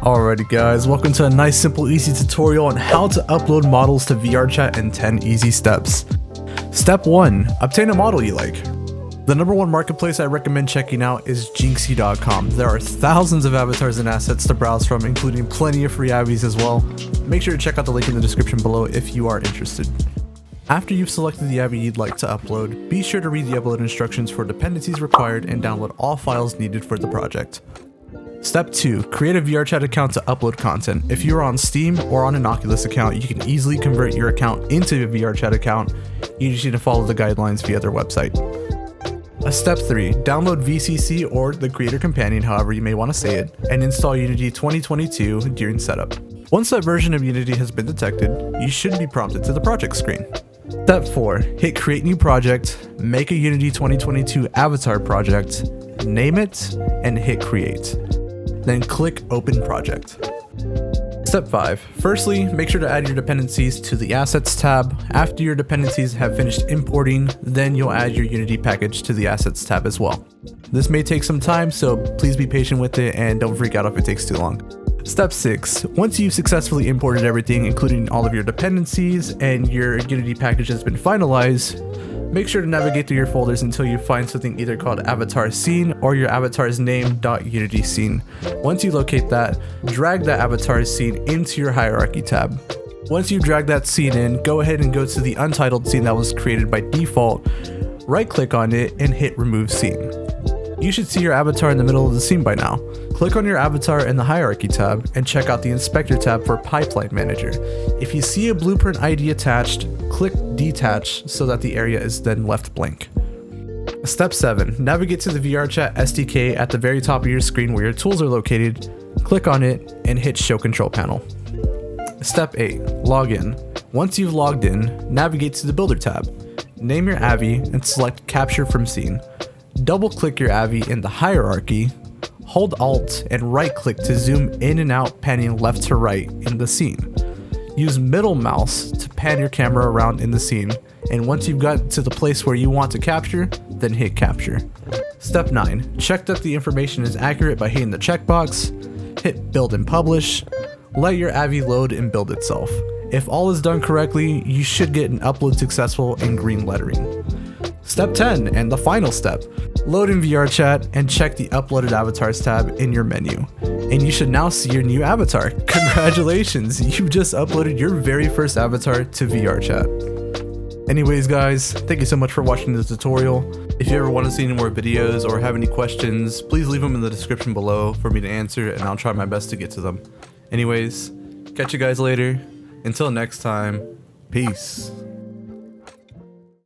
Alrighty guys, welcome to a nice, simple, easy tutorial on how to upload models to VRChat in 10 easy steps. Step 1. Obtain a model you like. The #1 marketplace I recommend checking out is jinxie.com. There are thousands of avatars and assets to browse from, including plenty of free avies as well. Make sure to check out the link in the description below if you are interested. After you've selected the avi you'd like to upload, be sure to read the upload instructions for dependencies required and download all files needed for the project. Step 2. Create a VRChat account to upload content. If you're on Steam or on an Oculus account, you can easily convert your account into a VRChat account. You just need to follow the guidelines via their website. Step 3. Download VCC or the Creator Companion, however you may want to say it, and install Unity 2022 during setup. Once that version of Unity has been detected, you should be prompted to the project screen. Step 4. Hit Create New Project, make a Unity 2022 avatar project, name it, and hit Create. Then click Open Project. Step 5. Firstly, make sure to add your dependencies to the Assets tab. After your dependencies have finished importing, then you'll add your Unity package to the Assets tab as well. This may take some time, so please be patient with it and don't freak out if it takes too long. Step 6. Once you've successfully imported everything, including all of your dependencies, and your Unity package has been finalized, make sure to navigate through your folders until you find something either called avatar scene or your avatar's name.unity scene. Once you locate that, drag that avatar scene into your hierarchy tab. Once you drag that scene in, go ahead and go to the untitled scene that was created by default, right click on it and hit remove scene. You should see your avatar in the middle of the scene by now. Click on your avatar in the hierarchy tab and check out the inspector tab for pipeline manager. If you see a blueprint ID attached, click detach so that the area is then left blank. Step 7. Navigate to the VRChat SDK at the very top of your screen where your tools are located, click on it and hit show control panel. Step 8. Log in. Once you've logged in, navigate to the builder tab. Name your avi and select capture from scene. Double click your avi in the hierarchy, hold Alt and right click to zoom in and out, panning left to right in the scene. Use middle mouse to pan your camera around in the scene, and once you've gotten to the place where you want to capture, then hit capture. Step 9. Check that the information is accurate by hitting the checkbox, hit build and publish, let your avi load and build itself. If all is done correctly, you should get an upload successful in green lettering. Step 10, and the final step. Load in VRChat and check the Uploaded Avatars tab in your menu. And you should now see your new avatar. Congratulations, you've just uploaded your very first avatar to VRChat. Anyways guys, thank you so much for watching this tutorial. If you ever want to see any more videos or have any questions, please leave them in the description below for me to answer and I'll try my best to get to them. Anyways, catch you guys later. Until next time, peace.